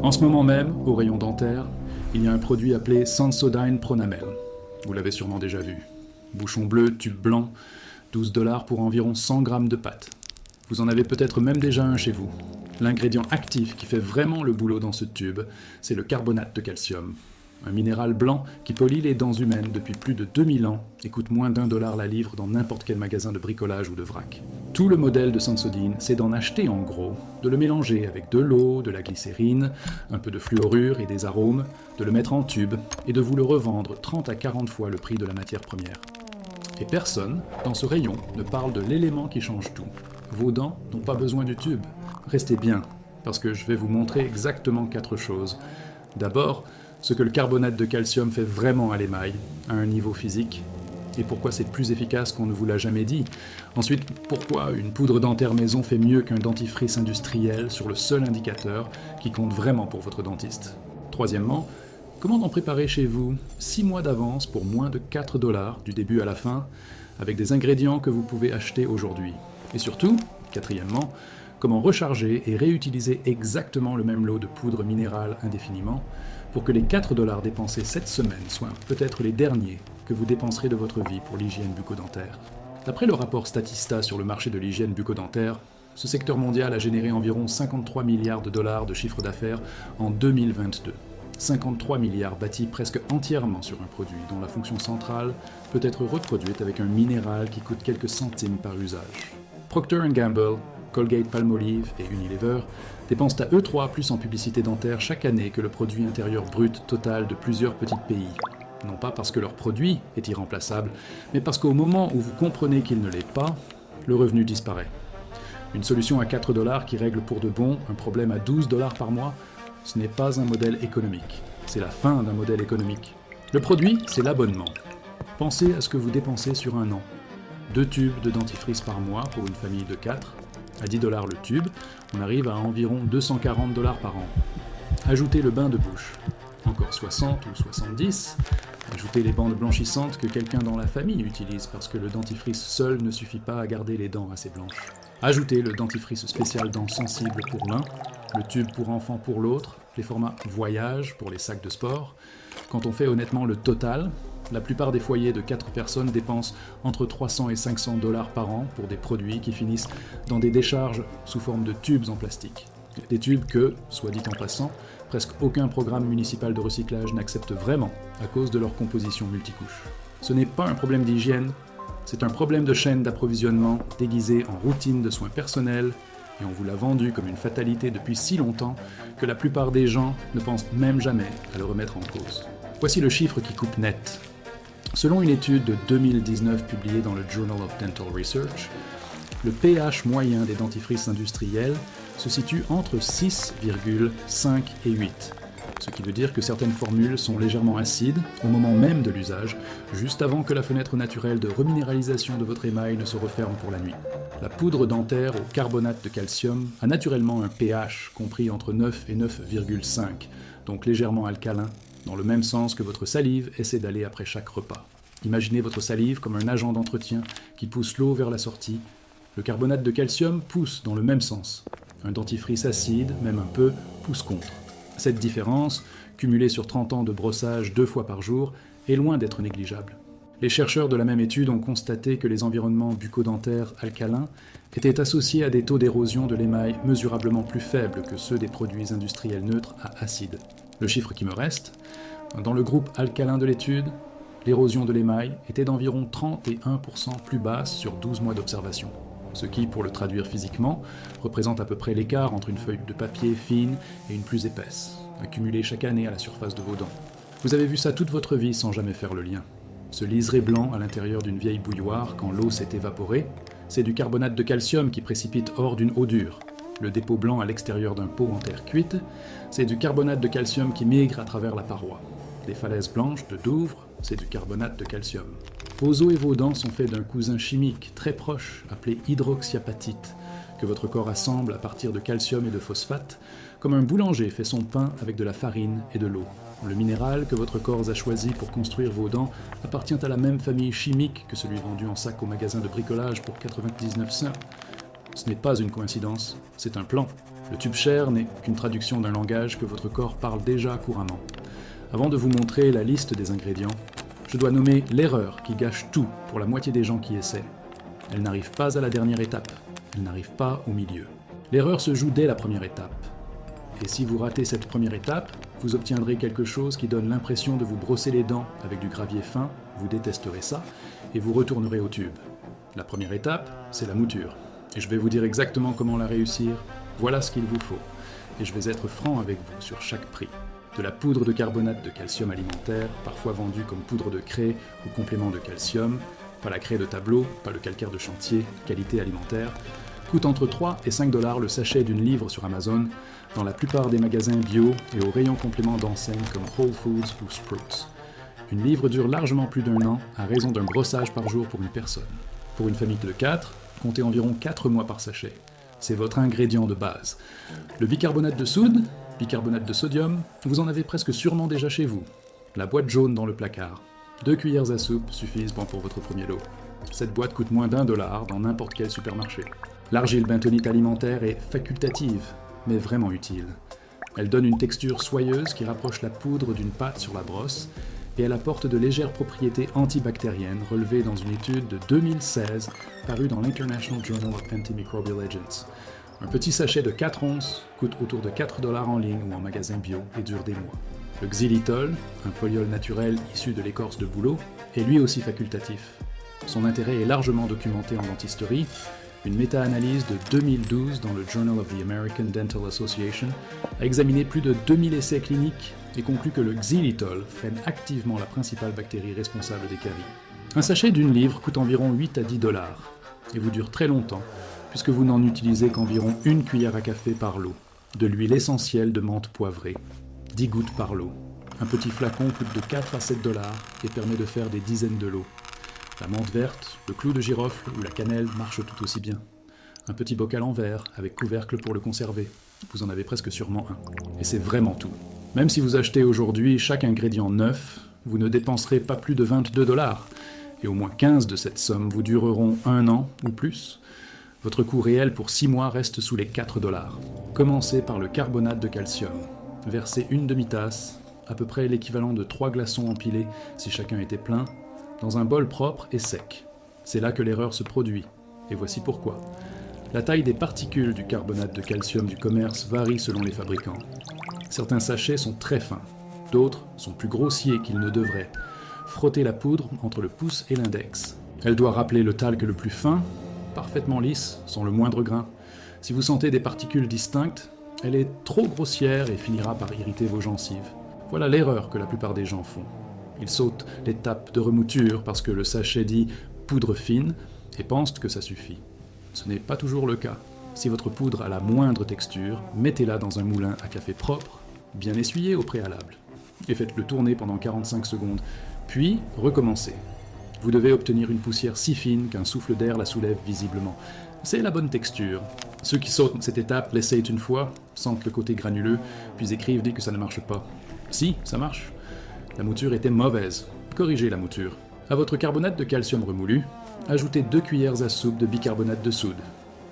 En ce moment même, au rayon dentaire, il y a un produit appelé Sensodyne Pronamel. Vous l'avez sûrement déjà vu. Bouchon bleu, tube blanc, 12 $ pour environ 100 grammes de pâte. Vous en avez peut-être même déjà un chez vous. L'ingrédient actif qui fait vraiment le boulot dans ce tube, c'est le carbonate de calcium. Un minéral blanc qui polie les dents humaines depuis plus de 2000 ans et coûte moins d'1 $ la livre dans n'importe quel magasin de bricolage ou de vrac. Tout le modèle de Sensodyne, c'est d'en acheter en gros, de le mélanger avec de l'eau, de la glycérine, un peu de fluorure et des arômes, de le mettre en tube et de vous le revendre 30 à 40 fois le prix de la matière première. Et personne, dans ce rayon, ne parle de l'élément qui change tout. Vos dents n'ont pas besoin du tube. Restez bien, parce que je vais vous montrer exactement 4 choses. D'abord, ce que le carbonate de calcium fait vraiment à l'émail, à un niveau physique, et pourquoi c'est plus efficace qu'on ne vous l'a jamais dit. Ensuite, pourquoi une poudre dentaire maison fait mieux qu'un dentifrice industriel sur le seul indicateur qui compte vraiment pour votre dentiste. Troisièmement, comment en préparer chez vous 6 mois d'avance pour moins de 4 $ du début à la fin, avec des ingrédients que vous pouvez acheter aujourd'hui. Et surtout, quatrièmement, comment recharger et réutiliser exactement le même lot de poudre minérale indéfiniment pour que les 4 $ dépensés cette semaine soient peut-être les derniers que vous dépenserez de votre vie pour l'hygiène bucco-dentaire. D'après le rapport Statista sur le marché de l'hygiène bucco-dentaire, ce secteur mondial a généré environ 53 milliards de dollars de chiffre d'affaires en 2022. 53 milliards bâtis presque entièrement sur un produit dont la fonction centrale peut être reproduite avec un minéral qui coûte quelques centimes par usage. Procter & Gamble, Colgate-Palmolive et Unilever dépensent à eux trois plus en publicité dentaire chaque année que le produit intérieur brut total de plusieurs petits pays. Non pas parce que leur produit est irremplaçable, mais parce qu'au moment où vous comprenez qu'il ne l'est pas, le revenu disparaît. Une solution à 4 $ qui règle pour de bon un problème à 12 $ par mois, ce n'est pas un modèle économique, c'est la fin d'un modèle économique. Le produit, c'est l'abonnement. Pensez à ce que vous dépensez sur un an. 2 tubes de dentifrice par mois pour une famille de 4. À 10 $ le tube, on arrive à environ 240 $ par an. Ajoutez le bain de bouche, encore 60 ou 70. Ajoutez les bandes blanchissantes que quelqu'un dans la famille utilise parce que le dentifrice seul ne suffit pas à garder les dents assez blanches. Ajoutez le dentifrice spécial dents sensibles pour l'un, le tube pour enfants pour l'autre, les formats voyage pour les sacs de sport. Quand on fait honnêtement le total, la plupart des foyers de 4 personnes dépensent entre 300 et 500 $ par an pour des produits qui finissent dans des décharges sous forme de tubes en plastique. Des tubes que, soit dit en passant, presque aucun programme municipal de recyclage n'accepte vraiment à cause de leur composition multicouche. Ce n'est pas un problème d'hygiène, c'est un problème de chaîne d'approvisionnement déguisé en routine de soins personnels, et on vous l'a vendu comme une fatalité depuis si longtemps que la plupart des gens ne pensent même jamais à le remettre en cause. Voici le chiffre qui coupe net. Selon une étude de 2019 publiée dans le Journal of Dental Research, le pH moyen des dentifrices industriels se situe entre 6,5 et 8, ce qui veut dire que certaines formules sont légèrement acides au moment même de l'usage, juste avant que la fenêtre naturelle de reminéralisation de votre émail ne se referme pour la nuit. La poudre dentaire au carbonate de calcium a naturellement un pH compris entre 9 et 9,5, donc légèrement alcalin, dans le même sens que votre salive essaie d'aller après chaque repas. Imaginez votre salive comme un agent d'entretien qui pousse l'eau vers la sortie. Le carbonate de calcium pousse dans le même sens. Un dentifrice acide, même un peu, pousse contre. Cette différence, cumulée sur 30 ans de brossage 2 fois par jour, est loin d'être négligeable. Les chercheurs de la même étude ont constaté que les environnements bucco-dentaires alcalins étaient associés à des taux d'érosion de l'émail mesurablement plus faibles que ceux des produits industriels neutres à acides. Le chiffre qui me reste, dans le groupe alcalin de l'étude, l'érosion de l'émail était d'environ 31% plus basse sur 12 mois d'observation. Ce qui, pour le traduire physiquement, représente à peu près l'écart entre une feuille de papier fine et une plus épaisse, accumulée chaque année à la surface de vos dents. Vous avez vu ça toute votre vie sans jamais faire le lien. Ce liseré blanc à l'intérieur d'une vieille bouilloire quand l'eau s'est évaporée, c'est du carbonate de calcium qui précipite hors d'une eau dure. Le dépôt blanc à l'extérieur d'un pot en terre cuite, c'est du carbonate de calcium qui migre à travers la paroi. Les falaises blanches de Douvres, c'est du carbonate de calcium. Vos os et vos dents sont faits d'un cousin chimique très proche, appelé hydroxyapatite, que votre corps assemble à partir de calcium et de phosphate, comme un boulanger fait son pain avec de la farine et de l'eau. Le minéral que votre corps a choisi pour construire vos dents appartient à la même famille chimique que celui vendu en sac au magasin de bricolage pour 99 cents. Ce n'est pas une coïncidence, c'est un plan. Le tube Cher n'est qu'une traduction d'un langage que votre corps parle déjà couramment. Avant de vous montrer la liste des ingrédients, je dois nommer l'erreur qui gâche tout pour la moitié des gens qui essaient. Elle n'arrive pas à la dernière étape, elle n'arrive pas au milieu. L'erreur se joue dès la première étape. Et si vous ratez cette première étape, vous obtiendrez quelque chose qui donne l'impression de vous brosser les dents avec du gravier fin, vous détesterez ça, et vous retournerez au tube. La première étape, c'est la mouture. Et je vais vous dire exactement comment la réussir. Voilà ce qu'il vous faut. Et je vais être franc avec vous sur chaque prix. De la poudre de carbonate de calcium alimentaire, parfois vendue comme poudre de craie ou complément de calcium, pas la craie de tableau, pas le calcaire de chantier, qualité alimentaire, coûte entre 3 et 5 $ le sachet d'une livre sur Amazon, dans la plupart des magasins bio et au rayon complément d'enseignes comme Whole Foods ou Sprouts. Une livre dure largement plus d'1 an, à raison d'un brossage par jour pour une personne. Pour une famille de 4, comptez environ 4 mois par sachet. C'est votre ingrédient de base. Le bicarbonate de soude, bicarbonate de sodium, vous en avez presque sûrement déjà chez vous. La boîte jaune dans le placard. 2 cuillères à soupe suffisent pour votre premier lot. Cette boîte coûte moins d'1 $ dans n'importe quel supermarché. L'argile bentonite alimentaire est facultative, mais vraiment utile. Elle donne une texture soyeuse qui rapproche la poudre d'une pâte sur la brosse, et elle apporte de légères propriétés antibactériennes relevées dans une étude de 2016 parue dans l'International Journal of Antimicrobial Agents. Un petit sachet de 4 onces coûte autour de 4 $ en ligne ou en magasin bio et dure des mois. Le xylitol, un polyol naturel issu de l'écorce de bouleau, est lui aussi facultatif. Son intérêt est largement documenté en dentisterie. Une méta-analyse de 2012 dans le Journal of the American Dental Association a examiné plus de 2000 essais cliniques et conclut que le xylitol freine activement la principale bactérie responsable des caries. Un sachet d'une livre coûte environ 8 à 10 $ et vous dure très longtemps puisque vous n'en utilisez qu'environ 1 cuillère à café par lot. De l'huile essentielle de menthe poivrée, 10 gouttes par lot. Un petit flacon coûte de 4 à 7 $ et permet de faire des dizaines de lots. La menthe verte, le clou de girofle ou la cannelle marchent tout aussi bien. Un petit bocal en verre avec couvercle pour le conserver. Vous en avez presque sûrement un. Et c'est vraiment tout. Même si vous achetez aujourd'hui chaque ingrédient neuf, vous ne dépenserez pas plus de 22 $. Et au moins 15 de cette somme vous dureront 1 an ou plus. Votre coût réel pour 6 mois reste sous les 4 $. Commencez par le carbonate de calcium. Versez une demi-tasse, à peu près l'équivalent de 3 glaçons empilés si chacun était plein, dans un bol propre et sec. C'est là que l'erreur se produit, et voici pourquoi. La taille des particules du carbonate de calcium du commerce varie selon les fabricants. Certains sachets sont très fins, d'autres sont plus grossiers qu'ils ne devraient. Frottez la poudre entre le pouce et l'index. Elle doit rappeler le talc le plus fin, parfaitement lisse, sans le moindre grain. Si vous sentez des particules distinctes, elle est trop grossière et finira par irriter vos gencives. Voilà l'erreur que la plupart des gens font. Ils sautent l'étape de remouture parce que le sachet dit « poudre fine » et pensent que ça suffit. Ce n'est pas toujours le cas. Si votre poudre a la moindre texture, mettez-la dans un moulin à café propre, bien essuyé au préalable, et faites-le tourner pendant 45 secondes, puis recommencez. Vous devez obtenir une poussière si fine qu'un souffle d'air la soulève visiblement. C'est la bonne texture. Ceux qui sautent cette étape l'essayent une fois, sentent le côté granuleux, puis écrivent dit que ça ne marche pas. Si, ça marche. La mouture était mauvaise. Corrigez la mouture. À votre carbonate de calcium remoulu, ajoutez 2 cuillères à soupe de bicarbonate de soude.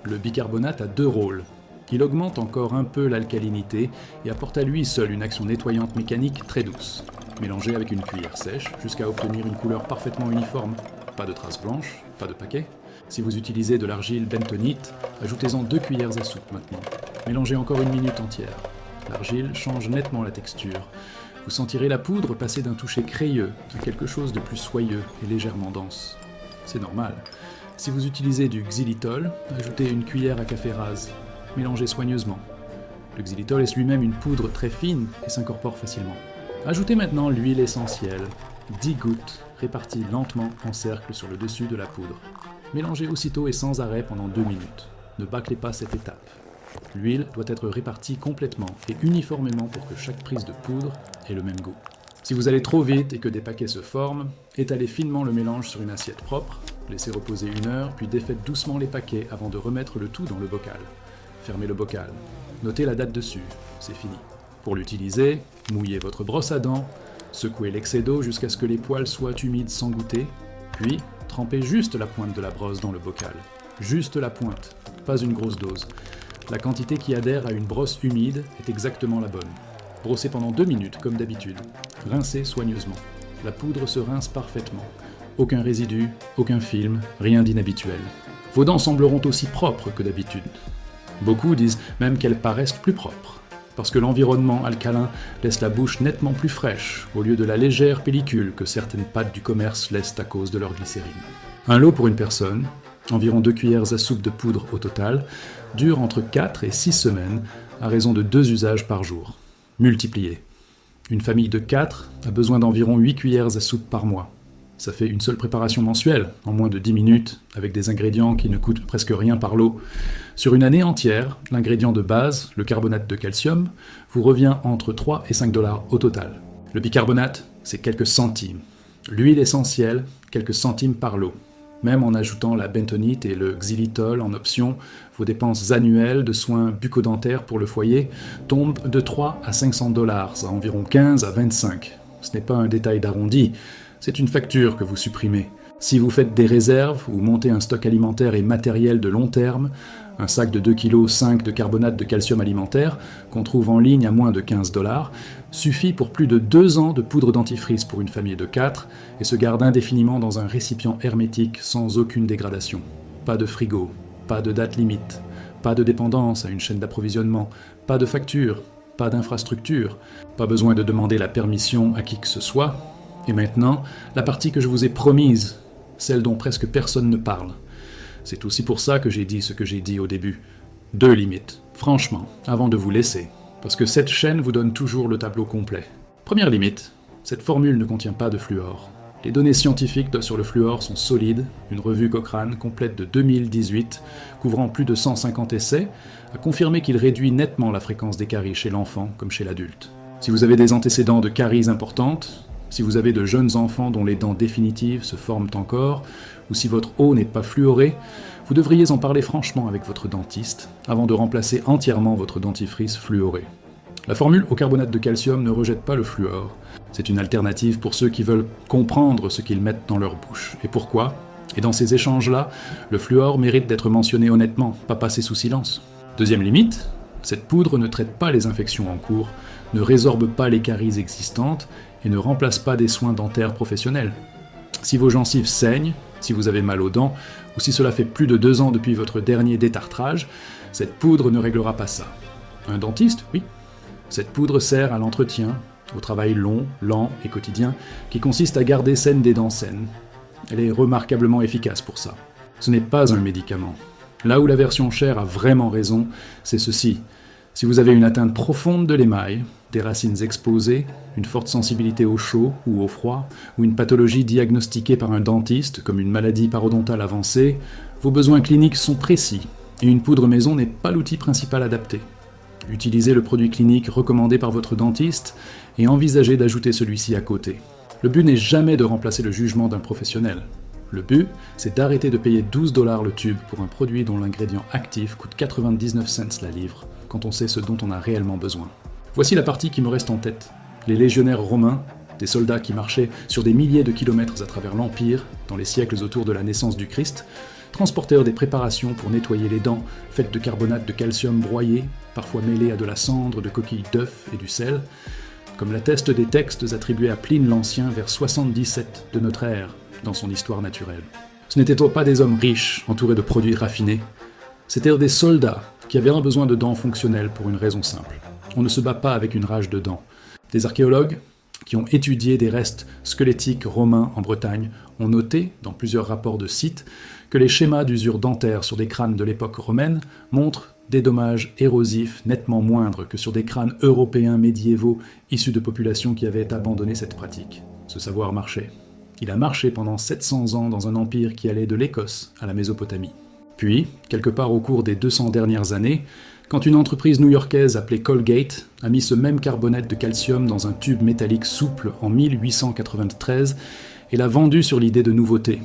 Le bicarbonate a 2 rôles. Il augmente encore un peu l'alcalinité et apporte à lui seul une action nettoyante mécanique très douce. Mélangez avec une cuillère sèche jusqu'à obtenir une couleur parfaitement uniforme. Pas de traces blanches, pas de paquets. Si vous utilisez de l'argile bentonite, ajoutez-en 2 cuillères à soupe maintenant. Mélangez encore 1 minute entière. L'argile change nettement la texture. Vous sentirez la poudre passer d'un toucher crayeux à quelque chose de plus soyeux et légèrement dense. C'est normal. Si vous utilisez du xylitol, ajoutez 1 cuillère à café rase. Mélangez soigneusement. Le xylitol est lui-même une poudre très fine et s'incorpore facilement. Ajoutez maintenant l'huile essentielle, 10 gouttes, réparties lentement en cercle sur le dessus de la poudre. Mélangez aussitôt et sans arrêt pendant 2 minutes. Ne bâclez pas cette étape. L'huile doit être répartie complètement et uniformément pour que chaque prise de poudre ait le même goût. Si vous allez trop vite et que des paquets se forment, étalez finement le mélange sur une assiette propre, laissez reposer 1 heure, puis défaites doucement les paquets avant de remettre le tout dans le bocal. Fermez le bocal. Notez la date dessus. C'est fini. Pour l'utiliser, mouillez votre brosse à dents, secouez l'excès d'eau jusqu'à ce que les poils soient humides sans goûter, puis trempez juste la pointe de la brosse dans le bocal. Juste la pointe, pas une grosse dose. La quantité qui adhère à une brosse humide est exactement la bonne. Brossez pendant 2 minutes, comme d'habitude. Rincez soigneusement. La poudre se rince parfaitement. Aucun résidu, aucun film, rien d'inhabituel. Vos dents sembleront aussi propres que d'habitude. Beaucoup disent même qu'elles paraissent plus propres, parce que l'environnement alcalin laisse la bouche nettement plus fraîche, au lieu de la légère pellicule que certaines pâtes du commerce laissent à cause de leur glycérine. Un lot pour une personne, environ 2 cuillères à soupe de poudre au total, dure entre 4 et 6 semaines, à raison de 2 usages par jour. Multipliez. Une famille de 4 a besoin d'environ 8 cuillères à soupe par mois. Ça fait une seule préparation mensuelle, en moins de 10 minutes, avec des ingrédients qui ne coûtent presque rien par lot. Sur une année entière, l'ingrédient de base, le carbonate de calcium, vous revient entre 3 et 5 dollars au total. Le bicarbonate, c'est quelques centimes. L'huile essentielle, quelques centimes par lot. Même en ajoutant la bentonite et le xylitol en option, vos dépenses annuelles de soins bucco-dentaires pour le foyer tombent de 3 à 500 dollars, à environ 15 à 25. Ce n'est pas un détail d'arrondi, c'est une facture que vous supprimez. Si vous faites des réserves ou montez un stock alimentaire et matériel de long terme, un sac de 2,5 kg de carbonate de calcium alimentaire, qu'on trouve en ligne à moins de 15 dollars, suffit pour plus de 2 ans de poudre dentifrice pour une famille de 4 et se garde indéfiniment dans un récipient hermétique sans aucune dégradation. Pas de frigo, pas de date limite, pas de dépendance à une chaîne d'approvisionnement, pas de facture, pas d'infrastructure, pas besoin de demander la permission à qui que ce soit. Et maintenant, la partie que je vous ai promise, celle dont presque personne ne parle. C'est aussi pour ça que j'ai dit ce que j'ai dit au début. 2 limites, franchement, avant de vous laisser. Parce que cette chaîne vous donne toujours le tableau complet. Première limite, cette formule ne contient pas de fluor. Les données scientifiques sur le fluor sont solides. Une revue Cochrane complète de 2018, couvrant plus de 150 essais, a confirmé qu'il réduit nettement la fréquence des caries chez l'enfant comme chez l'adulte. Si vous avez des antécédents de caries importantes, si vous avez de jeunes enfants dont les dents définitives se forment encore, ou si votre eau n'est pas fluorée, vous devriez en parler franchement avec votre dentiste avant de remplacer entièrement votre dentifrice fluorée. La formule au carbonate de calcium ne rejette pas le fluor. C'est une alternative pour ceux qui veulent comprendre ce qu'ils mettent dans leur bouche. Et pourquoi ? Et dans ces échanges-là, le fluor mérite d'être mentionné honnêtement, pas passé sous silence. Deuxième limite, cette poudre ne traite pas les infections en cours, ne résorbe pas les caries existantes et ne remplace pas des soins dentaires professionnels. Si vos gencives saignent, si vous avez mal aux dents, ou si cela fait plus de 2 ans depuis votre dernier détartrage, cette poudre ne réglera pas ça. Un dentiste, oui. Cette poudre sert à l'entretien, au travail long, lent et quotidien, qui consiste à garder saines des dents saines. Elle est remarquablement efficace pour ça. Ce n'est pas un médicament. Là où la version chère a vraiment raison, c'est ceci. Si vous avez une atteinte profonde de l'émail, des racines exposées, une forte sensibilité au chaud ou au froid, ou une pathologie diagnostiquée par un dentiste comme une maladie parodontale avancée, vos besoins cliniques sont précis et une poudre maison n'est pas l'outil principal adapté. Utilisez le produit clinique recommandé par votre dentiste et envisagez d'ajouter celui-ci à côté. Le but n'est jamais de remplacer le jugement d'un professionnel. Le but, c'est d'arrêter de payer 12 $ le tube pour un produit dont l'ingrédient actif coûte 99 cents la livre, quand on sait ce dont on a réellement besoin. Voici la partie qui me reste en tête. Les légionnaires romains, des soldats qui marchaient sur des milliers de kilomètres à travers l'Empire, dans les siècles autour de la naissance du Christ, transportèrent des préparations pour nettoyer les dents, faites de carbonate de calcium broyé, parfois mêlé à de la cendre, de coquilles d'œufs et du sel, comme l'attestent des textes attribués à Pline l'Ancien vers 77 de notre ère, dans son histoire naturelle. Ce n'étaient pas des hommes riches, entourés de produits raffinés. C'étaient des soldats qui avaient un besoin de dents fonctionnelles pour une raison simple. On ne se bat pas avec une rage de dents. Des archéologues qui ont étudié des restes squelettiques romains en Bretagne ont noté, dans plusieurs rapports de sites, que les schémas d'usure dentaire sur des crânes de l'époque romaine montrent des dommages érosifs nettement moindres que sur des crânes européens médiévaux issus de populations qui avaient abandonné cette pratique. Ce savoir marchait. Il a marché pendant 700 ans dans un empire qui allait de l'Écosse à la Mésopotamie. Puis, quelque part au cours des 200 dernières années, quand une entreprise new-yorkaise appelée Colgate a mis ce même carbonate de calcium dans un tube métallique souple en 1893 et l'a vendu sur l'idée de nouveauté,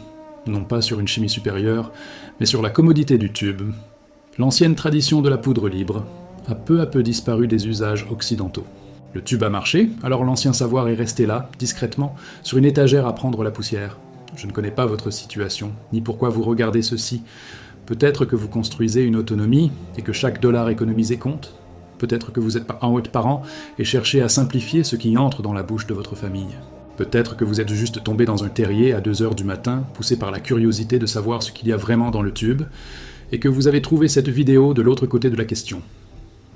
non pas sur une chimie supérieure, mais sur la commodité du tube, l'ancienne tradition de la poudre libre a peu à peu disparu des usages occidentaux. Le tube a marché, alors l'ancien savoir est resté là, discrètement, sur une étagère à prendre la poussière. Je ne connais pas votre situation, ni pourquoi vous regardez ceci. Peut-être que vous construisez une autonomie et que chaque dollar économisé compte. Peut-être que vous êtes en haut de parents et cherchez à simplifier ce qui entre dans la bouche de votre famille. Peut-être que vous êtes juste tombé dans un terrier à 2 heures du matin, poussé par la curiosité de savoir ce qu'il y a vraiment dans le tube, et que vous avez trouvé cette vidéo de l'autre côté de la question.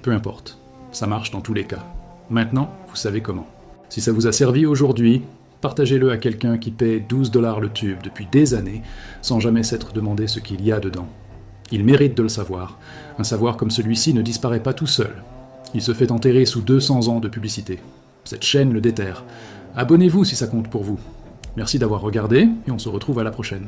Peu importe, ça marche dans tous les cas. Maintenant, vous savez comment. Si ça vous a servi aujourd'hui, partagez-le à quelqu'un qui paie 12 $ le tube depuis des années, sans jamais s'être demandé ce qu'il y a dedans. Il mérite de le savoir. Un savoir comme celui-ci ne disparaît pas tout seul. Il se fait enterrer sous 200 ans de publicité. Cette chaîne le déterre. Abonnez-vous si ça compte pour vous. Merci d'avoir regardé, et on se retrouve à la prochaine.